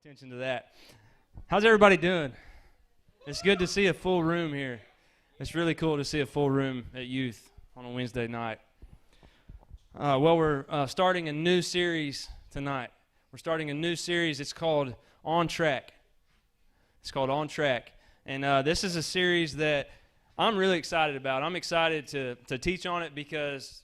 Attention to that. How's everybody doing? It's good to see a full room here. It's really cool to see a full room at youth on a Wednesday night. We're starting a new series tonight. We're starting a new series. It's called On Track. It's called On Track. And this is a series that I'm really excited about. I'm excited to teach on it because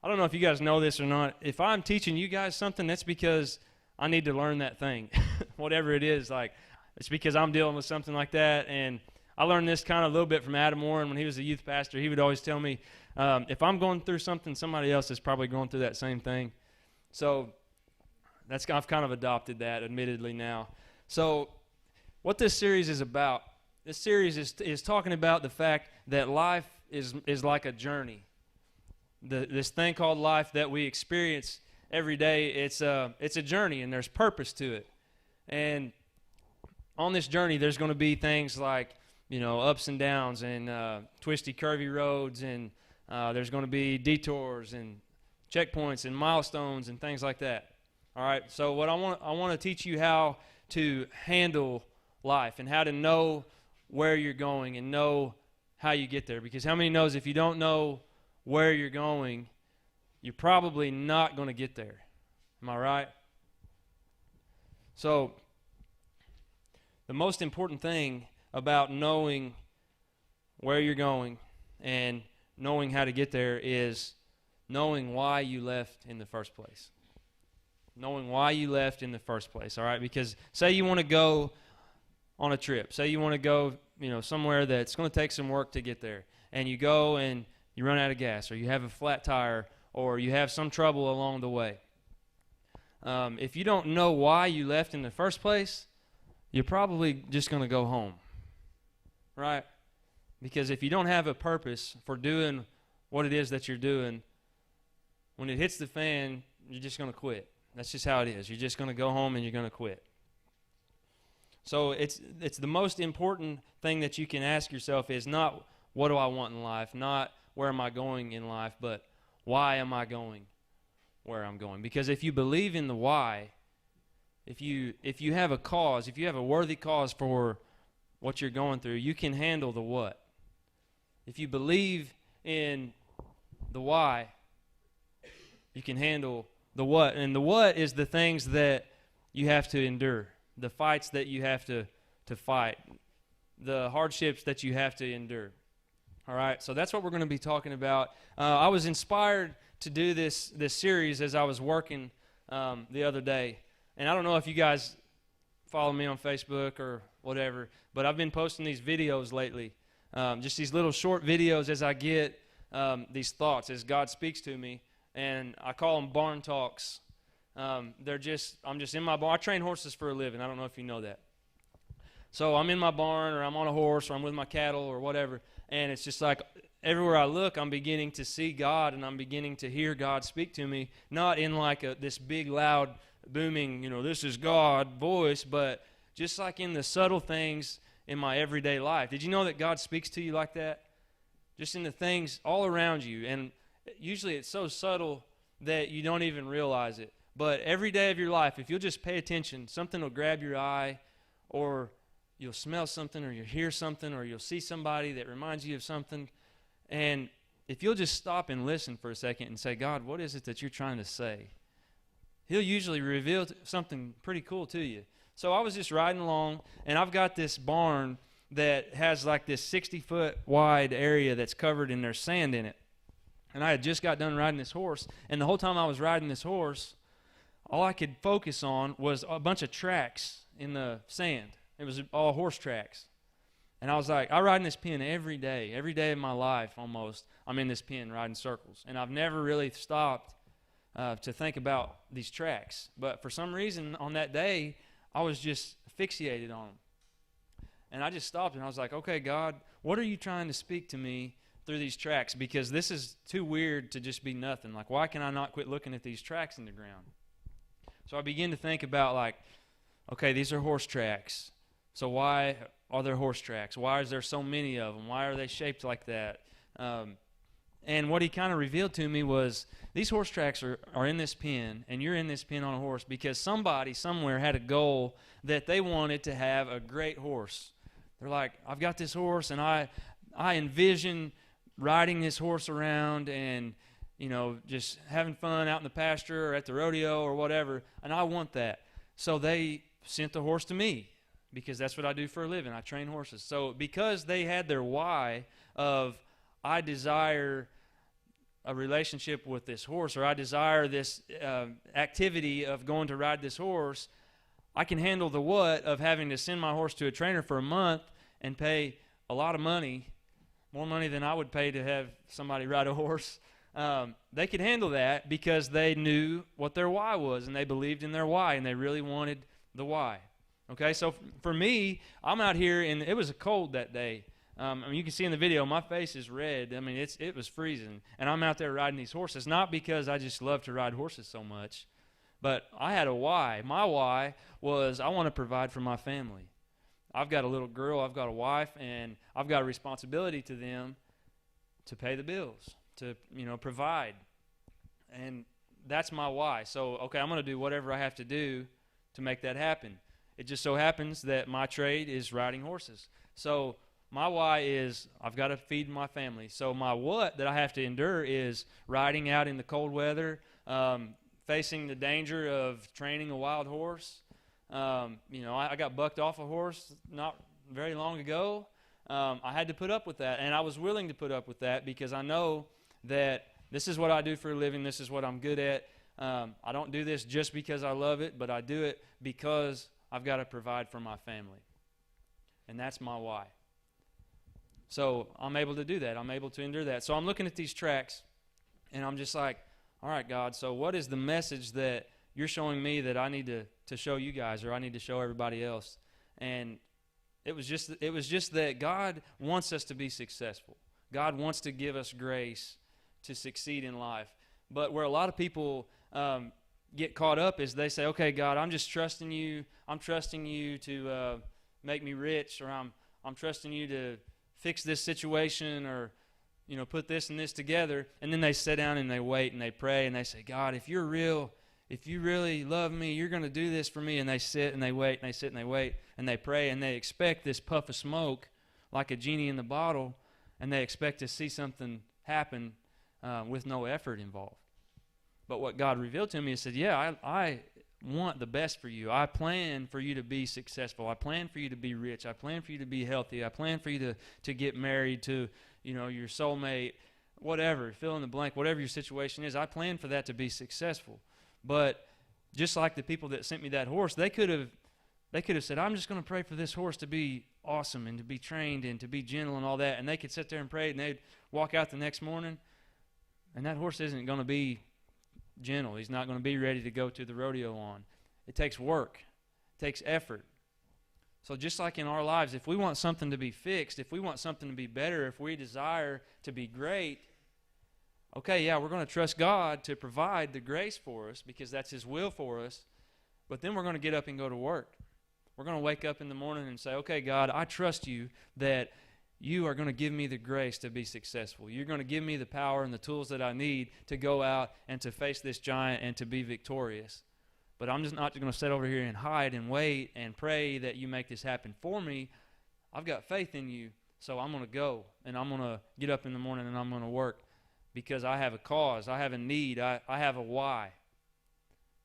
I don't know if you guys know this or not. If I'm teaching you guys something, that's because I need to learn that thing. Whatever it is, like it's because I'm dealing with something like that. And I learned this kind of a little bit from Adam Warren when he was a youth pastor. He would always tell me, if I'm going through something, somebody else is probably going through that same thing. So I've kind of adopted that, admittedly, now. So what this series is about, this series is talking about the fact that life is like a journey. This thing called life that we experience every day, it's a journey, and there's purpose to it. And on this journey, there's going to be things like, ups and downs and twisty, curvy roads, and there's going to be detours and checkpoints and milestones and things like that. All right. So what I want to teach you how to handle life and how to know where you're going and know how you get there. Because how many knows if you don't know where you're going, you're probably not going to get there. Am I right? So the most important thing about knowing where you're going and knowing how to get there is knowing why you left in the first place. Knowing why you left in the first place, all right? Because say you want to go on a trip. Say you want to go, somewhere that's going to take some work to get there. And you go and you run out of gas, or you have a flat tire, or you have some trouble along the way. If you don't know why you left in the first place, you're probably just going to go home, right? Because if you don't have a purpose for doing what it is that you're doing, when it hits the fan, you're just going to quit. That's just how it is. You're just going to go home and you're going to quit. So it's the most important thing that you can ask yourself is not what do I want in life, not where am I going in life, but why am I going where I'm going? Because if you believe in the why, if you have a cause, if you have a worthy cause for what you're going through, you can handle the what. If you believe in the why, you can handle the what. And the what is the things that you have to endure, the fights that you have to fight, the hardships that you have to endure. All right, so that's what we're going to be talking about. I was inspired to do this series as I was working the other day. And I don't know if you guys follow me on Facebook or whatever, but I've been posting these videos lately, just these little short videos as I get these thoughts, as God speaks to me. And I call them barn talks. I'm just in my barn. I train horses for a living. I don't know if you know that. So I'm in my barn, or I'm on a horse, or I'm with my cattle, or whatever. And it's just like everywhere I look, I'm beginning to see God, and I'm beginning to hear God speak to me, not in like this big, loud, booming, this is God voice, but just like in the subtle things in my everyday life. Did you know that God speaks to you like that? Just in the things all around you. And usually it's so subtle that you don't even realize it. But every day of your life, if you'll just pay attention, something will grab your eye, or you'll smell something, or you'll hear something, or you'll see somebody that reminds you of something. And if you'll just stop and listen for a second and say, God, what is it that you're trying to say? He'll usually reveal something pretty cool to you. So I was just riding along, and I've got this barn that has like this 60-foot wide area that's covered and there's sand in it. And I had just got done riding this horse, and the whole time I was riding this horse, all I could focus on was a bunch of tracks in the sand. It was all horse tracks. And I was like, I ride in this pen every day of my life almost. I'm in this pen riding circles. And I've never really stopped to think about these tracks. But for some reason on that day, I was just fixated on them. And I just stopped and I was like, okay, God, what are you trying to speak to me through these tracks? Because this is too weird to just be nothing. Like, why can I not quit looking at these tracks in the ground? So I began to think about like, okay, these are horse tracks. So why are there horse tracks? Why is there so many of them? Why are they shaped like that? And what he kind of revealed to me was these horse tracks are in this pen, and you're in this pen on a horse because somebody somewhere had a goal that they wanted to have a great horse. They're like, I've got this horse, and I envision riding this horse around and, just having fun out in the pasture or at the rodeo or whatever, and I want that. So they sent the horse to me because that's what I do for a living. I train horses. So because they had their why of, I desire a relationship with this horse, or I desire this activity of going to ride this horse, I can handle the what of having to send my horse to a trainer for a month and pay a lot of money, more money than I would pay to have somebody ride a horse. They could handle that because they knew what their why was, and they believed in their why, and they really wanted the why. Okay, so for me, I'm out here, and it was cold that day. You can see in the video, my face is red. It was freezing, and I'm out there riding these horses, not because I just love to ride horses so much, but I had a why. My why was I want to provide for my family. I've got a little girl, I've got a wife, and I've got a responsibility to them to pay the bills, to provide, and that's my why. So, okay, I'm going to do whatever I have to do to make that happen. It just so happens that my trade is riding horses. So my why is I've got to feed my family. So my what that I have to endure is riding out in the cold weather, facing the danger of training a wild horse. I got bucked off a horse not very long ago. I had to put up with that, and I was willing to put up with that because I know that this is what I do for a living. This is what I'm good at. I don't do this just because I love it, but I do it because I've got to provide for my family, and that's my why. So I'm able to do that. I'm able to endure that. So I'm looking at these tracks, and I'm just like, all right, God, so what is the message that you're showing me that I need to show you guys, or I need to show everybody else? And it was just that God wants us to be successful. God wants to give us grace to succeed in life. But where a lot of people get caught up is they say, okay, God, I'm just trusting you. I'm trusting you to make me rich, or I'm trusting you to fix this situation, or put this and this together. And then they sit down and they wait and they pray and they say, God, if you're real, if you really love me, you're going to do this for me. And they sit and they wait and they sit and they wait and they pray and they expect this puff of smoke like a genie in the bottle, and they expect to see something happen with no effort involved. But what God revealed to me is said, yeah, I want the best for you. I plan for you to be successful. I plan for you to be rich. I plan for you to be healthy. I plan for you to get married to, your soulmate, whatever, fill in the blank, whatever your situation is. I plan for that to be successful. But just like the people that sent me that horse, they could have said, I'm just going to pray for this horse to be awesome and to be trained and to be gentle and all that. And they could sit there and pray, and they'd walk out the next morning, and that horse isn't going to be gentle. He's not going to be ready to go to the rodeo on. It takes work. It takes effort. So just like in our lives, if we want something to be fixed, if we want something to be better, if we desire to be great, okay, yeah, we're going to trust God to provide the grace for us because that's His will for us. But then we're going to get up and go to work. We're going to wake up in the morning and say, okay, God, I trust you that you are going to give me the grace to be successful. You're going to give me the power and the tools that I need to go out and to face this giant and to be victorious. But I'm just not going to sit over here and hide and wait and pray that you make this happen for me. I've got faith in you, so I'm going to go, and I'm going to get up in the morning and I'm going to work because I have a cause. I have a need. I have a why.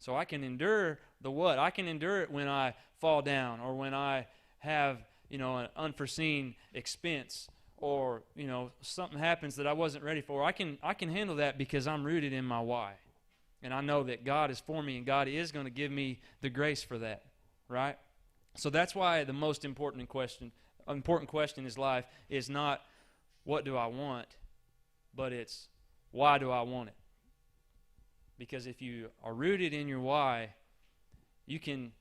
So I can endure the what. I can endure it when I fall down, or when I have an unforeseen expense, or something happens that I wasn't ready for. I can handle that because I'm rooted in my why, and I know that God is for me, and God is going to give me the grace for that, right? So that's why the most important question in his life is not what do I want, but it's why do I want it? Because if you are rooted in your why, you can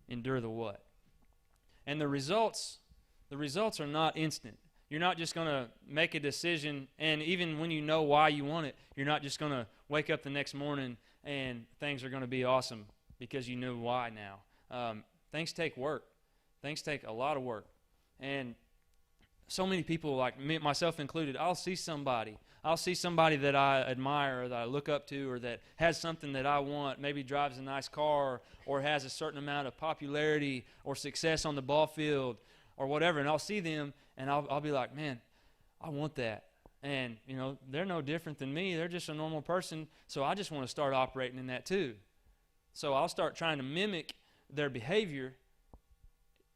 endure the what. And the results are not instant. You're not just going to make a decision, and even when you know why you want it, you're not just going to wake up the next morning and things are going to be awesome because you knew why now. Things take work. Things take a lot of work. And so many people, like me, myself included, I'll see somebody that I admire or that I look up to or that has something that I want, maybe drives a nice car or has a certain amount of popularity or success on the ball field or whatever, and I'll see them and I'll be like, man, I want that. And, they're no different than me. They're just a normal person, so I just want to start operating in that too. So I'll start trying to mimic their behavior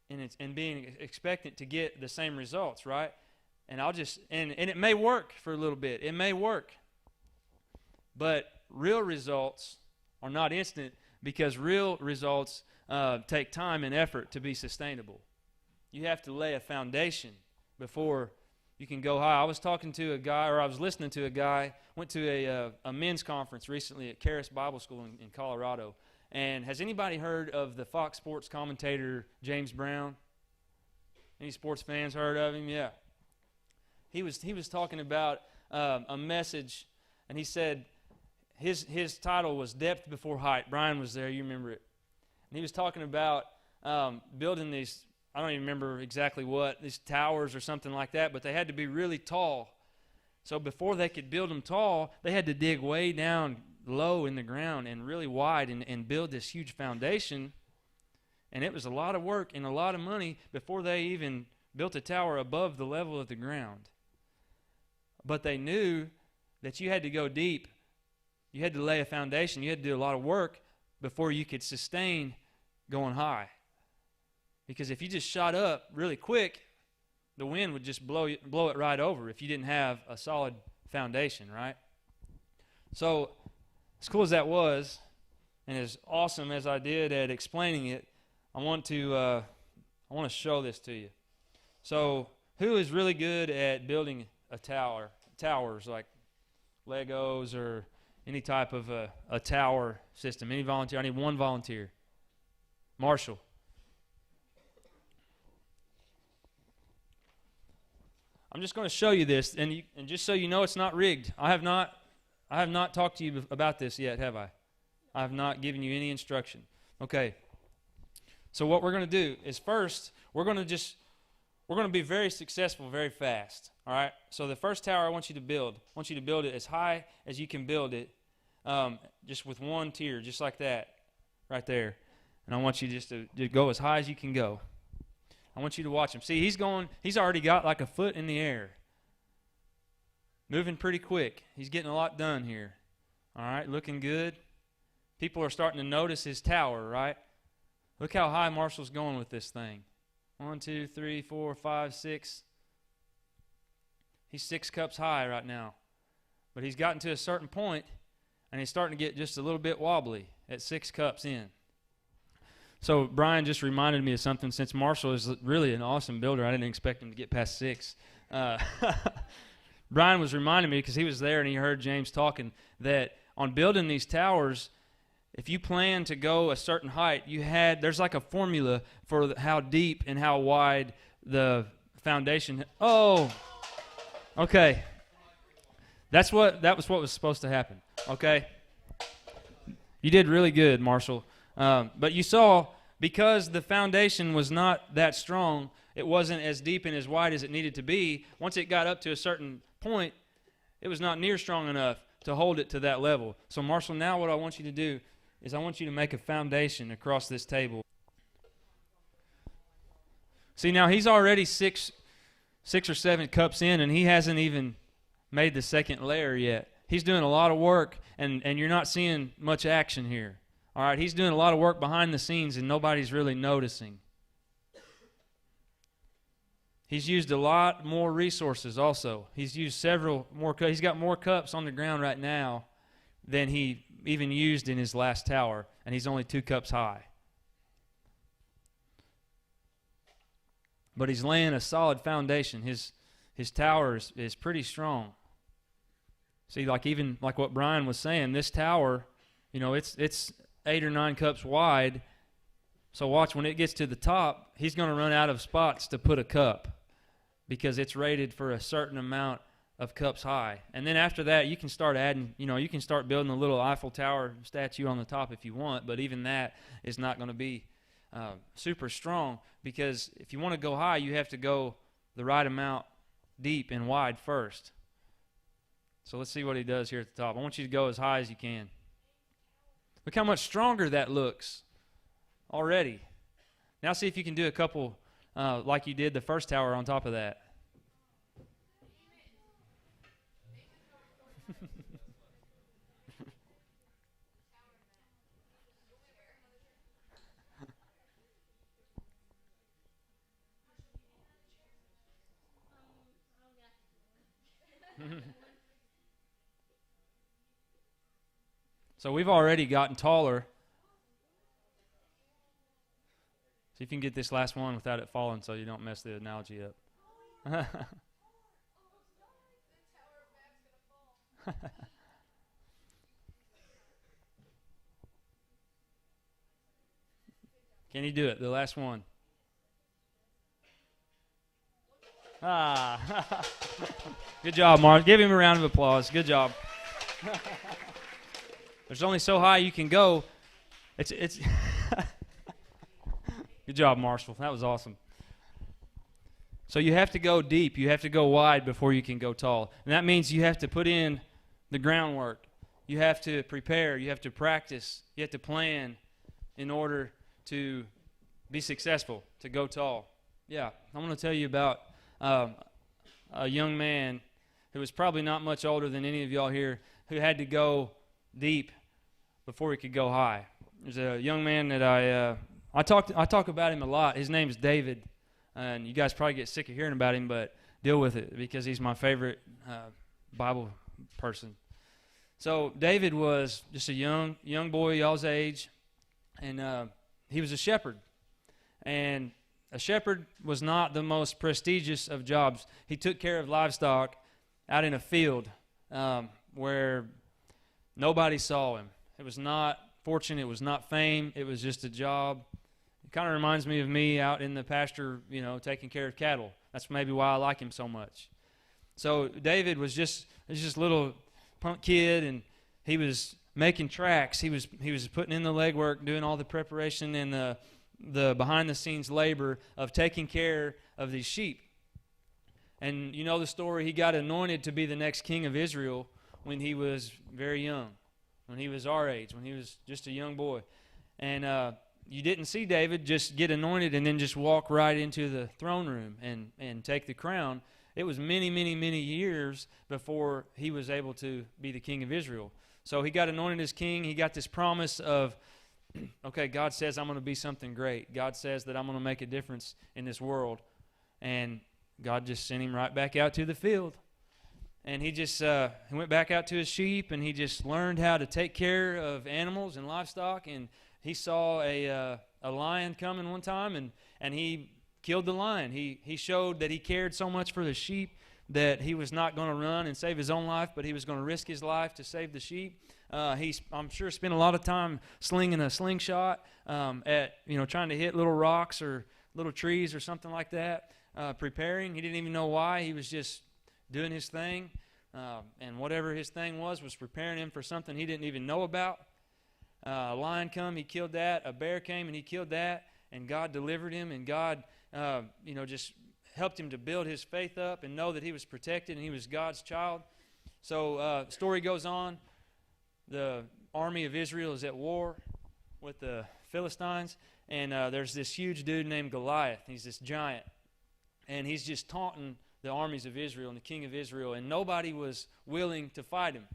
and being expectant to get the same results, right? And I'll just, and it may work for a little bit. It may work. But real results are not instant because real results take time and effort to be sustainable. You have to lay a foundation before you can go high. I was talking to a guy, or I was listening to a guy, went to a men's conference recently at Charis Bible School in Colorado. And has anybody heard of the Fox Sports commentator James Brown? Any sports fans heard of him? Yeah. He was talking about a message, and he said his title was Depth Before Height. Brian was there, you remember it. And he was talking about building these, I don't even remember exactly what, these towers or something like that, but they had to be really tall. So before they could build them tall, they had to dig way down low in the ground and really wide and build this huge foundation. And it was a lot of work and a lot of money before they even built a tower above the level of the ground. But they knew that you had to go deep. You had to lay a foundation. You had to do a lot of work before you could sustain going high. Because if you just shot up really quick, the wind would just blow it right over if you didn't have a solid foundation, right? So, as cool as that was, and as awesome as I did at explaining it, I want to show this to you. So, who is really good at building a towers like Legos or any type of a tower system? Any volunteer? I need one volunteer. Marshall. I'm just going to show you this, and just so you know, it's not rigged. I have not talked to you about this yet, have I? I have not given you any instruction. Okay. So what we're going to do is first, we're going to be very successful very fast. All right? So the first tower I want you to build it as high as you can build it, just with one tier, just like that, right there. And I want you just to go as high as you can go. I want you to watch him. See, he's already got like a foot in the air. Moving pretty quick. He's getting a lot done here. All right, looking good. People are starting to notice his tower, right? Look how high Marshall's going with this thing. 1, 2, 3, 4, 5, 6. He's 6 cups high right now. But he's gotten to a certain point, and he's starting to get just a little bit wobbly at 6 cups in. So Brian just reminded me of something. Since Marshall is really an awesome builder, I didn't expect him to get past 6. Brian was reminding me, because he was there and he heard James talking, that on building these towers, if you plan to go a certain height, there's like a formula for how deep and how wide the foundation. Oh, okay. That was what was supposed to happen. Okay, you did really good, Marshall. But you saw, because the foundation was not that strong, it wasn't as deep and as wide as it needed to be. Once it got up to a certain point, it was not near strong enough to hold it to that level. So Marshall, now what I want you to do is I want you to make a foundation across this table. See, now he's already six or 7 cups in, and he hasn't even made the second layer yet. He's doing a lot of work, and you're not seeing much action here. All right, he's doing a lot of work behind the scenes, and nobody's really noticing. He's used a lot more resources also. He's used several more cups. He's got more cups on the ground right now than he even used in his last tower, and he's only 2 cups high. But he's laying a solid foundation. His tower is pretty strong. See, like what Brian was saying, this tower, it's 8 or 9 cups wide. So watch, when it gets to the top, he's going to run out of spots to put a cup because it's rated for a certain amount of cups high. And then after that, you can start adding, you can start building a little Eiffel Tower statue on the top if you want, but even that is not going to be super strong, because if you want to go high, you have to go the right amount deep and wide first. So let's see what he does here at the top. I want you to go as high as you can. Look how much stronger that looks already. Now see if you can do a couple like you did the first tower on top of that. So we've already gotten taller. See if you can get this last one without it falling so you don't mess the analogy up. Can you do it? The last one. Good job, Mark. Give him a round of applause. Good job. There's only so high you can go. It's Good job, Marshall. That was awesome. So you have to go deep. You have to go wide before you can go tall. And that means you have to put in the groundwork. You have to prepare. You have to practice. You have to plan in order to be successful, to go tall. Yeah, I want to tell you about a young man who was probably not much older than any of y'all here who had to go deep before he could go high. There's a young man that I talk about him a lot. His name's David, and you guys probably get sick of hearing about him, but deal with it because he's my favorite Bible person. So David was just a young boy, y'all's age, and he was a shepherd. And a shepherd was not the most prestigious of jobs. He took care of livestock out in a field where nobody saw him. It was not fortune. It was not fame. It was just a job. It kind of reminds me of me out in the pasture, taking care of cattle. That's maybe why I like him so much. So David was just a little punk kid, and he was making tracks. He was putting in the legwork, doing all the preparation and the behind-the-scenes labor of taking care of these sheep. And you know the story. He got anointed to be the next king of Israel when he was very young, when he was our age, when he was just a young boy. And you didn't see David just get anointed and then just walk right into the throne room and take the crown. It was many, many, many years before he was able to be the king of Israel. So he got anointed as king. He got this promise of, okay, God says I'm going to be something great. God says that I'm going to make a difference in this world. And God just sent him right back out to the field. And he just he went back out to his sheep, and he just learned how to take care of animals and livestock. And he saw a lion coming one time, and he killed the lion. He showed that he cared so much for the sheep that he was not going to run and save his own life, but he was going to risk his life to save the sheep. I'm sure spent a lot of time slinging a slingshot at trying to hit little rocks or little trees or something like that, preparing. He didn't even know why. He was just doing his thing, and whatever his thing was preparing him for something he didn't even know about. A lion come, he killed that. A bear came, and he killed that. And God delivered him, and God, just helped him to build his faith up and know that he was protected and he was God's child. So story goes on. The army of Israel is at war with the Philistines, and there's this huge dude named Goliath. He's this giant, and he's just taunting the armies of Israel and the king of Israel, and nobody was willing to fight him,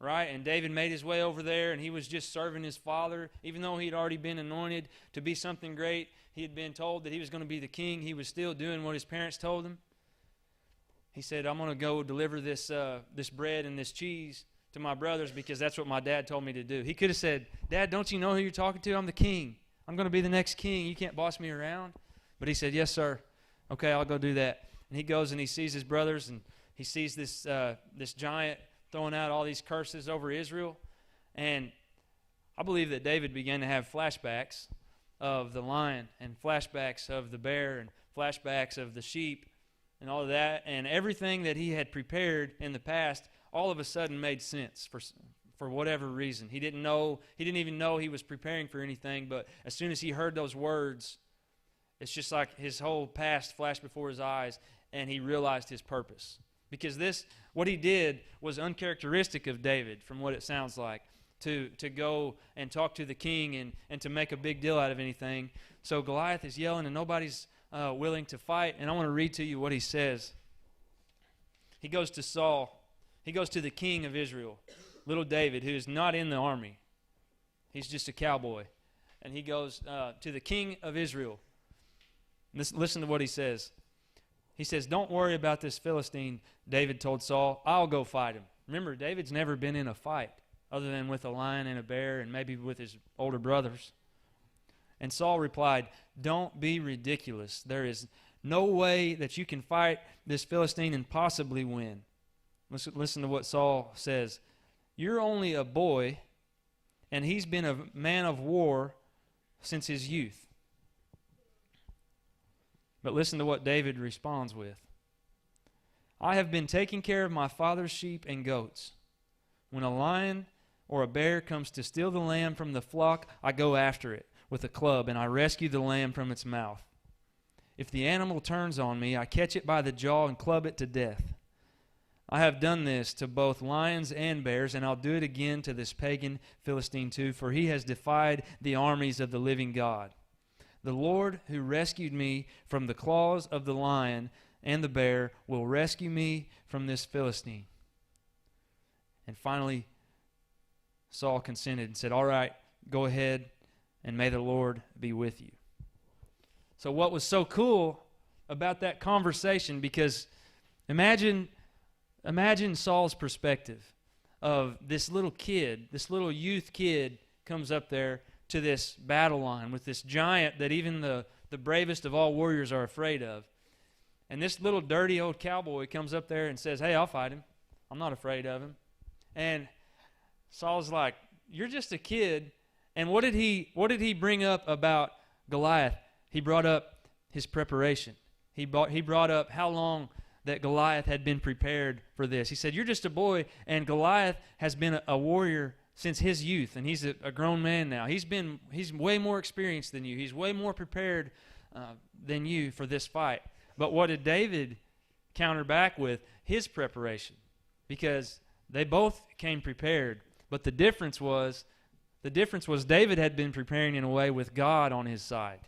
right? And David made his way over there, and he was just serving his father. Even though he'd already been anointed to be something great, he had been told that he was going to be the king, he was still doing what his parents told him. He said, I'm going to go deliver this bread and this cheese to my brothers because that's what my dad told me to do. He could have said, Dad, don't you know who you're talking to? I'm the king. I'm going to be the next king. You can't boss me around. But he said, yes, sir. Okay, I'll go do that. And he goes and he sees his brothers, and he sees this giant throwing out all these curses over Israel. And I believe that David began to have flashbacks of the lion and flashbacks of the bear and flashbacks of the sheep and all of that. And everything that he had prepared in the past all of a sudden made sense for whatever reason. He didn't even know he was preparing for anything, but as soon as he heard those words, it's just like his whole past flashed before his eyes, and he realized his purpose. Because what he did was uncharacteristic of David, from what it sounds like, to go and talk to the king and to make a big deal out of anything. So Goliath is yelling, and nobody's willing to fight. And I want to read to you what he says. He goes to Saul. He goes to the king of Israel, little David, who is not in the army. He's just a cowboy. And he goes to the king of Israel. Listen to what he says. He says, "Don't worry about this Philistine," David told Saul. "I'll go fight him." Remember, David's never been in a fight other than with a lion and a bear and maybe with his older brothers. And Saul replied, "Don't be ridiculous. There is no way that you can fight this Philistine and possibly win." Listen to what Saul says. "You're only a boy, and he's been a man of war since his youth." But listen to what David responds with. "I have been taking care of my father's sheep and goats. When a lion or a bear comes to steal the lamb from the flock, I go after it with a club, and I rescue the lamb from its mouth. If the animal turns on me, I catch it by the jaw and club it to death. I have done this to both lions and bears, and I'll do it again to this pagan Philistine too, for he has defied the armies of the living God. The Lord who rescued me from the claws of the lion and the bear will rescue me from this Philistine." And finally, Saul consented and said, "All right, go ahead, and may the Lord be with you." So what was so cool about that conversation, because imagine Saul's perspective of this little kid, this little youth kid comes up there to this battle line with this giant that even the bravest of all warriors are afraid of. And this little dirty old cowboy comes up there and says, "Hey, I'll fight him. I'm not afraid of him." And Saul's like, "You're just a kid." And what did he bring up about Goliath? He brought up his preparation. He brought up how long that Goliath had been prepared for this. He said, "You're just a boy, and Goliath has been a warrior since his youth, and he's a grown man now. He's way more experienced than you. He's way more prepared than you for this fight." But what did David counter back with? His preparation, because they both came prepared. But the difference was David had been preparing in a way with God on his side,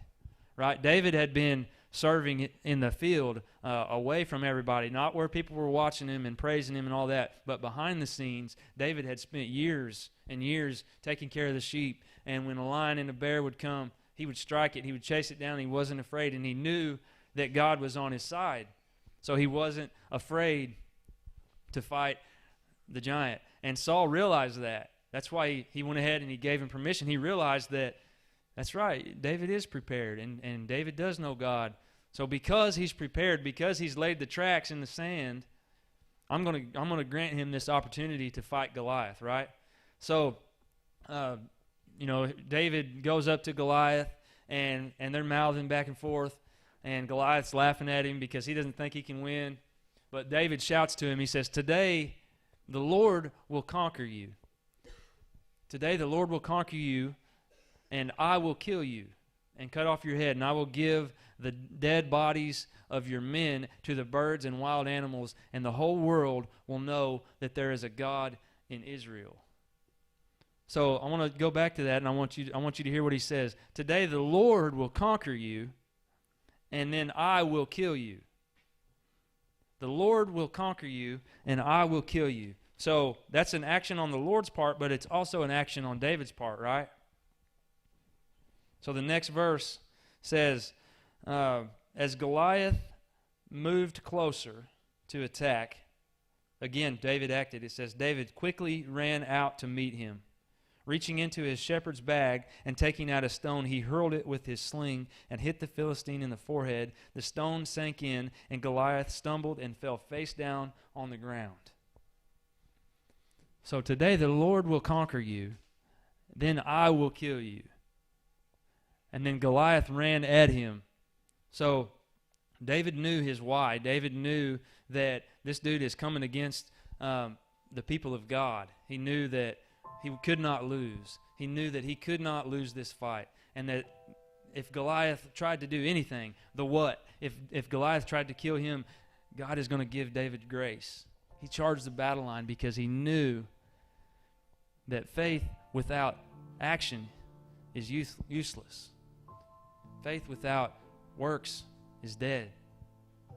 right? David had been serving in the field away from everybody, not where people were watching him and praising him and all that, but behind the scenes. David had spent years and years taking care of the sheep, and when a lion and a bear would come, he would strike it, he would chase it down, he wasn't afraid, and he knew that God was on his side. So he wasn't afraid to fight the giant. And Saul realized that. That's why he went ahead and he gave him permission. He realized that, that's right, David is prepared, and David does know God. So because he's prepared, because he's laid the tracks in the sand, I'm gonna grant him this opportunity to fight Goliath, right? So, David goes up to Goliath, and they're mouthing back and forth, and Goliath's laughing at him because he doesn't think he can win. But David shouts to him. He says, "Today the Lord will conquer you. Today the Lord will conquer you, and I will kill you and cut off your head, and I will give the dead bodies of your men to the birds and wild animals, and the whole world will know that there is a God in Israel." So I want to go back to that, and I want you to hear what he says. Today the Lord will conquer you, and then I will kill you. The Lord will conquer you, and I will kill you. So that's an action on the Lord's part, but it's also an action on David's part, right? So the next verse says, as Goliath moved closer to attack, again, David acted. It says, David quickly ran out to meet him. Reaching into his shepherd's bag and taking out a stone, he hurled it with his sling and hit the Philistine in the forehead. The stone sank in, and Goliath stumbled and fell face down on the ground. So today the Lord will conquer you, then I will kill you. And then Goliath ran at him. So David knew his why. David knew that this dude is coming against the people of God. He knew that he could not lose. He knew that he could not lose this fight. And that if Goliath tried to do anything, the what? If Goliath tried to kill him, God is going to give David grace. He charged the battle line because he knew that faith without action is useless. Faith without works is dead.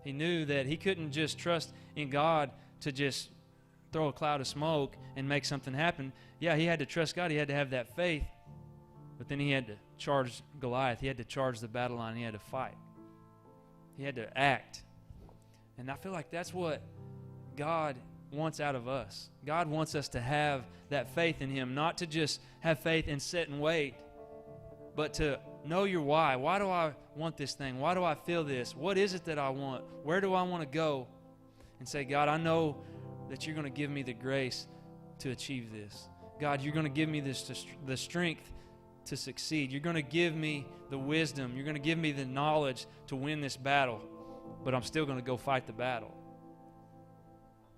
He knew that he couldn't just trust in God to just throw a cloud of smoke and make something happen. Yeah, he had to trust God. He had to have that faith. But then he had to charge Goliath. He had to charge the battle line. He had to fight. He had to act. And I feel like that's what God wants out of us. God wants us to have that faith in Him, not to just have faith and sit and wait, but to know your why. Why do I want this thing? Why do I feel this? What is it that I want? Where do I want to go? And say, God, I know that you're going to give me the grace to achieve this. God, you're going to give me the strength to succeed. You're going to give me the wisdom. You're going to give me the knowledge to win this battle. But I'm still going to go fight the battle.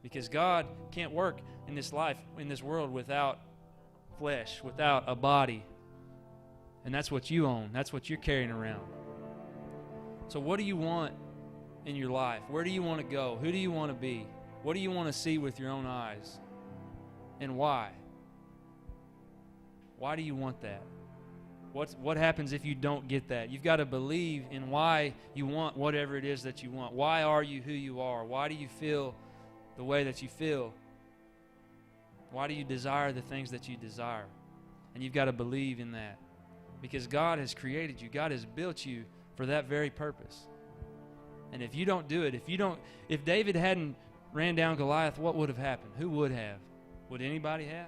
Because God can't work in this life, in this world, without flesh, without a body. And that's what you own. That's what you're carrying around. So what do you want in your life? Where do you want to go? Who do you want to be? What do you want to see with your own eyes? And why? Why do you want that? What happens if you don't get that? You've got to believe in why you want whatever it is that you want. Why are you who you are? Why do you feel the way that you feel? Why do you desire the things that you desire? And you've got to believe in that. Because God has created you. God has built you for that very purpose. And if you don't do it, if David hadn't ran down Goliath, what would have happened? Who would have? Would anybody have?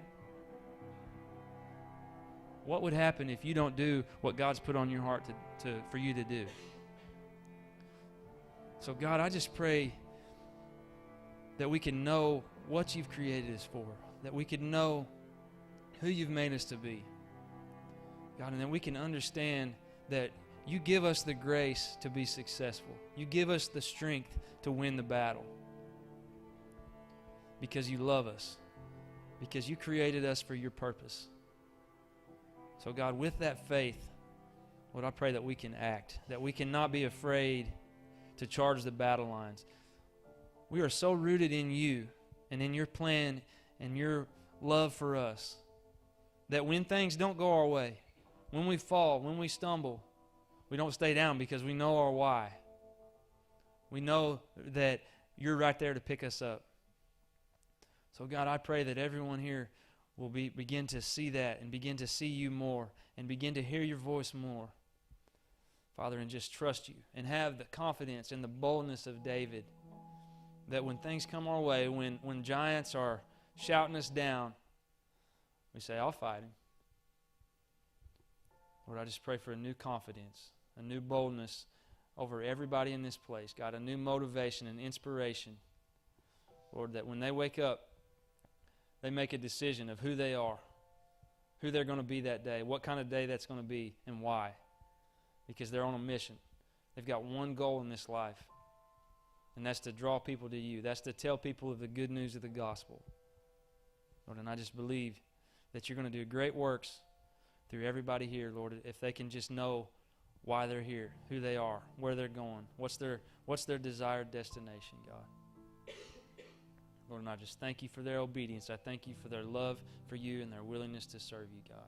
What would happen if you don't do what God's put on your heart for you to do? So God, I just pray that we can know what you've created us for, that we can know who you've made us to be. God, and then we can understand that you give us the grace to be successful. You give us the strength to win the battle because you love us, because you created us for your purpose. So God, with that faith, Lord, I pray that we can act, that we cannot be afraid to charge the battle lines. We are so rooted in you and in your plan and your love for us that when things don't go our way, when we fall, when we stumble, we don't stay down because we know our why. We know that you're right there to pick us up. So God, I pray that everyone here will begin to see that and begin to see you more and begin to hear your voice more, Father, and just trust you and have the confidence and the boldness of David that when things come our way, when giants are shouting us down, we say, I'll fight him. Lord, I just pray for a new confidence, a new boldness over everybody in this place. God, a new motivation and inspiration. Lord, that when they wake up, they make a decision of who they are, who they're going to be that day, what kind of day that's going to be, and why. Because they're on a mission. They've got one goal in this life, and that's to draw people to you. That's to tell people of the good news of the gospel. Lord, and I just believe that you're going to do great works through everybody here, Lord, if they can just know why they're here, who they are, where they're going, what's their desired destination, God. Lord, and I just thank you for their obedience. I thank you for their love for you and their willingness to serve you, God.